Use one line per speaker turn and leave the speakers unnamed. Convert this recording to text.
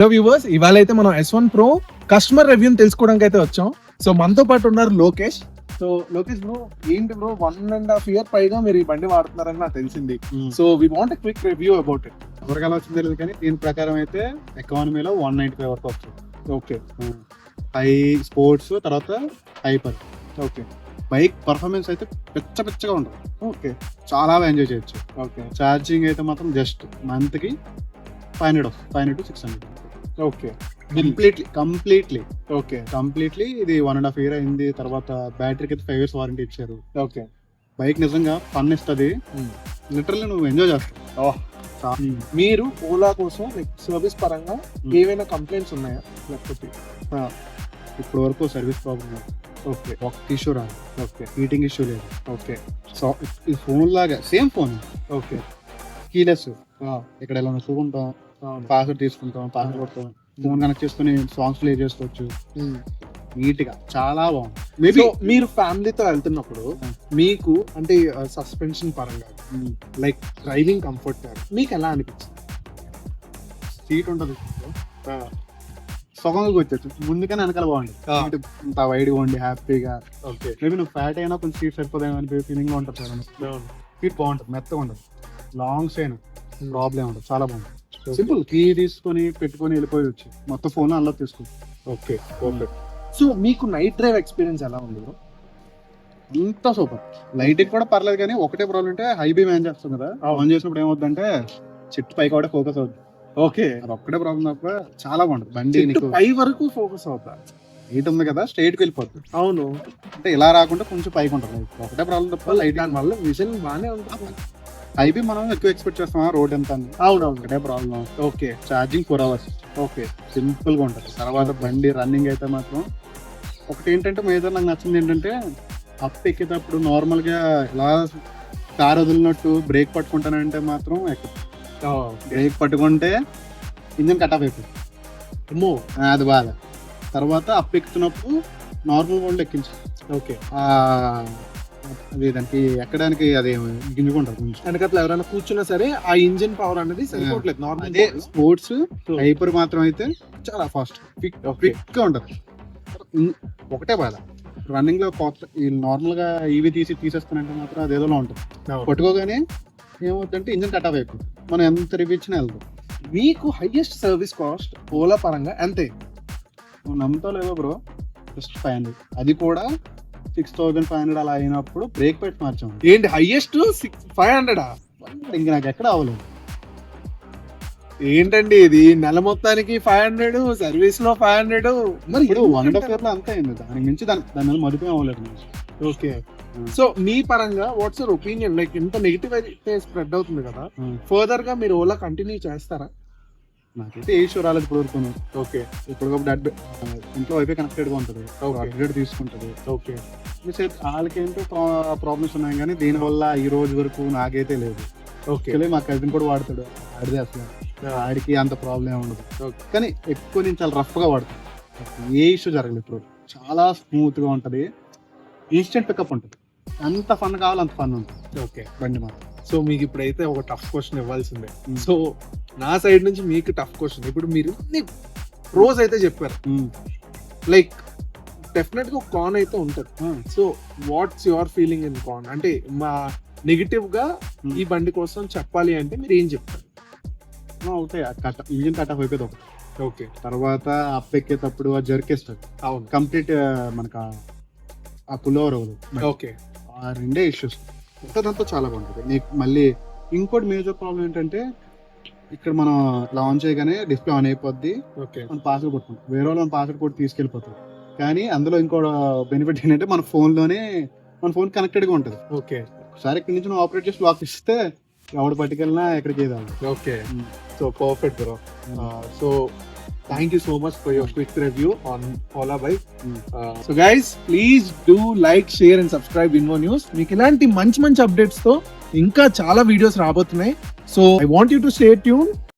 Hello viewers, ఇవాళ అయితే మనం S1 Pro కస్టమర్ రివ్యూ తెలుసుకోవడానికి అయితే వచ్చాం. సో మనతో పాటు ఉన్నారు లోకేష్. సో లోకేష్ బ్రో, ఏంటి బ్రో 1.5 year పైగా మీరు ఈ బండి వాడుతున్నారని నాకు తెలిసింది. So we want a quick review about it.
ఎవరికైనా వచ్చింది తెలియదు కానీ దీని ప్రకారం అయితే ఎకానమీలో 195 వరకు వస్తుంది.
ఓకే
హై స్పోర్ట్స్ తర్వాత హైపర్.
ఓకే
బైక్ పర్ఫార్మెన్స్ అయితే పిచ్చగా ఉంటుంది.
ఓకే
చాలా ఎంజాయ్ చేయొచ్చు.
ఓకే
ఛార్జింగ్ అయితే మాత్రం జస్ట్ మంత్ కి 500 to 600.
ఓకే
కంప్లీట్లీ ఇది 1.5 year అయింది. తర్వాత బ్యాటరీకి అయితే 5 years వారంటీ ఇచ్చారు.
ఓకే
బైక్ నిజంగా ఫన్ ఇస్తుంది. లిటరల్లీ నువ్వు ఎంజాయ్ చేస్తావు.
మీరు ఓలా కోసం సర్వీస్ పరంగా ఏవైనా కంప్లైంట్స్ ఉన్నాయా? లేకపోతే
ఇప్పుడు వరకు సర్వీస్ ప్రాబ్లమ్ లేదు.
ఓకే
ఒక్క ఇష్యూ రాదు.
ఓకే
హీటింగ్ ఇష్యూ లేదు.
ఓకే
సో ఈ ఫోన్ లాగా సేమ్ ఫోన్,
ఓకే
కీలెస్. ఇక్కడ ఎలా చూసుకుంటాం, పాస్వర్డ్ తీసుకుంటాం, పాస్వర్డ్ కొడతాం, ఫోన్ కనెక్ట్ చేసుకుని సాంగ్స్ ప్లే చేసుకోవచ్చు. నీట్ గా చాలా బాగుంది.
మేబీ మీరు ఫ్యామిలీతో వెళ్తున్నప్పుడు మీకు అంటే సస్పెన్షన్ పరంగా లైక్ డ్రైవింగ్ కంఫర్ట్ మీకు ఎలా అనిపించింది?
సీట్ ఉంటుంది, సుఖంగా కూర్చోచ్చు. ముందుకనే వెనకాల బాగుంది. ఇంత వైడ్గా ఉండి హ్యాపీగా.
ఓకే
మేబీ నువ్వు ఫ్యాట్ అయినా కొంచెం సీట్ సరిపోదేమో అని ఫీలింగ్ లో ఉంటుంది. సీట్ బాగుంటుంది, మెత్తగా ఉంటుంది, లాంగ్ స్టైన్ ప్రాబ్లం ఉంటుంది, చాలా బాగుంది. సింపుల్ కీ తీసుకొని పెట్టుకొని వెళ్ళిపోయొచ్చు. మొత్తం ఫోన్ అందులో తీసుకోవచ్చు.
Okay perfect. సో మీకు నైట్ డ్రైవ్ ఎక్స్పీరియన్స్ ఎలా ఉంది బ్రో?
అంత సూపర్. లైటింగ్ కూడా పర్లేదు కానీ ఒకటే ప్రాబ్లం అంటే హై బీమ్ ఆన్ చేస్తాం కదా, ఆన్ చేసినప్పుడు ఏమవుతుందంటే చెట్టు పైకి కూడా ఫోకస్ అవుతుంది.
ఓకే
అది ఒక్కటే ప్రాబ్లం తప్ప చాలా బాగుంటుంది బండి. నీకు
పై వరకు ఫోకస్ అవుతా
హైట్ ఉంది కదా, స్ట్రైట్ కి వెళ్ళిపోతుంది.
అవును,
అంటే ఇలా రాకుండా కొంచెం పైకి ఉంటుంది. ఒకటే ప్రాబ్లం తప్ప
దాని వల్ల విజన్ బాగానే ఉంటుంది.
హైబీ మనం ఎక్కువ ఎక్స్పెక్ట్ చేస్తాం రోడ్ ఎంత అని.
అవునవును,
ఒకటే problem.
Okay
charging 4 hours.
Okay
simple గా ఉంటుంది. తర్వాత బండి రన్నింగ్ అయితే మాత్రం ఒకటి ఏంటంటే మేజర్ నాకు నచ్చింది ఏంటంటే అప్ ఎక్కేటప్పుడు నార్మల్ గా ఇలా కార్ వదిలినట్టు బ్రేక్ పట్టుకుంటానంటే మాత్రం బ్రేక్ పట్టుకుంటే ఇంజన్ కట్ ఆఫ్ అయిపోయింది.
అమ్మో,
అది బాధ. తర్వాత అప్ ఎక్కుతున్నప్పుడు నార్మల్ వాళ్ళు ఎక్కించు.
ఓకే
అది దానికి ఎక్కడానికి అది గింజుకుంటారు కొంచెం.
వెనకట్ల ఎవరైనా కూర్చున్నా సరే ఆ ఇంజిన్ పవర్ అనేది సరిపోవట్లేదు. నార్మల్
అదే స్పోర్ట్స్ హైపర్ మాత్రం అయితే చాలా ఫాస్ట్ క్విక్ గా ఉంటుంది. ఒకటే బాధ, రన్నింగ్ లో కొత్త నార్మల్ గా ఇవి తీసేస్తానంటే మాత్రం అదేదో ఉంటుంది. పట్టుకోగానే ఏమవుతుందంటే ఇంజిన్ కట్ ఆఫ్ అయిపోతుంది. మనం ఎంత రివ్యూ ఇచ్చినా వెళ్తాం.
మీకు హైయెస్ట్ సర్వీస్ కాస్ట్ ఓలా పరంగా అంతే?
నువ్వు నమ్ముతావు లేదో బ్రో, జస్ట్ 500. అది కూడా 6500 అలా అయినప్పుడు బ్రేక్ పెట్టి మార్చాము.
ఏంటి హైయెస్ట్ 500?
ఇంక నాకు ఎక్కడ అవ్వలేదు.
ఏంటండి ఇది? నెల మొత్తానికి 500, సర్వీస్ లో 500.
మరి ఇప్పుడు 1.5 year లో అంతే అయింది. దానికి మించి దాని మీద మరిపోయి అవ్వలేదు.
ఓకే, సో మీ పరంగా వాట్స్ యువర్ ఒపీనియన్? లైక్ ఇంత నెగిటివ్ అయితే స్ప్రెడ్ అవుతుంది కదా, ఫర్దర్ గా మీరు ఓలా కంటిన్యూ చేస్తారా?
నాకైతే ఏ ఇష్యూ రాలేదు ఇప్పుడు వరకు.
ఓకే,
ఇప్పుడు ఇంట్లో వైఫై కనెక్టెడ్ గా ఉంటుంది, అప్డేట్ తీసుకుంటుంది.
ఓకే,
వాళ్ళకేంటో ప్రాబ్లమ్స్ ఉన్నాయి కానీ దీనివల్ల ఈ రోజు వరకు నాకైతే లేదు.
ఓకే,
మా కజిన్ కూడా వాడతాడు, ఆడితే అసలు ఆడికి అంత ప్రాబ్లం ఉండదు. కానీ ఎక్కువ నేను చాలా రఫ్ గా వాడతాను. ఏ ఇష్యూ జరగలేదు ఇప్పుడు. చాలా స్మూత్ గా ఉంటది, ఇన్స్టెంట్ పికప్ ఉంటుంది. అంత ఫన్ కావాలి అంత ఫన్ ఉంటుంది.
ఓకే
బండి మాత్రం.
సో మీకు ఇప్పుడైతే ఒక టఫ్ క్వశ్చన్ ఇవ్వాల్సిందే. సో నా సైడ్ నుంచి మీకు టఫ్ క్వశ్చన్. ఇప్పుడు మీరు ప్రోస్ అయితే చెప్పారు, లైక్ డెఫినెట్ గా ఒక కాన్ అయితే ఉంటుంది. So what's your feeling in Cannes? అంటే మా నెగిటివ్ గా ఈ బండి కోసం చెప్పాలి అంటే మీరు ఏం చెప్తారు?
అవుతాయి, ఇంజిన్ కట్ ఆఫ్ అయిపోయింది ఒకటి.
ఓకే,
తర్వాత అప్ ఎక్కేటప్పుడు జర్కేస్తుంది.
అవును,
కంప్లీట్ మనకు ఆ పుల్ ఓవర్ అవ్వదు.
ఓకే,
ఆ రెండే ఇష్యూస్. ఇంతదంతా చాలా బాగుంటుంది. నీకు మళ్ళీ ఇంకోటి మేజర్ ప్రాబ్లం ఏంటంటే ఇక్కడ మనం లాంచ్ చేయగానే డిస్ప్లే ఆన్ అయిపోద్ది.
ఓకే,
మనం పాస్వర్డ్ కొట్టుకుంటాం, వేరే వాళ్ళు మన పాస్వర్డ్ కొట్టి తీసుకెళ్ళిపోతాం. కానీ అందులో ఇంకో బెనిఫిట్ ఏంటంటే మన ఫోన్ కనెక్టెడ్ గా ఉంటుంది.
ఓకే,
ఒకసారి ఇక్కడ నుంచి నువ్వు ఆపరేట్ చేసి లాక్ ఇస్తే ఎవడు పట్టుకెళ్ళినా ఎక్కడికి ఏదాలి.
Okay, so perfect bro. So thank you so much for your quick review on Ola bike. So guys, please do like, share and subscribe Invo News. మీకు ఇలాంటి మంచి అప్డేట్స్ తో ఇంకా చాలా వీడియోస్ రాబోతున్నాయి. So I want you to stay tuned.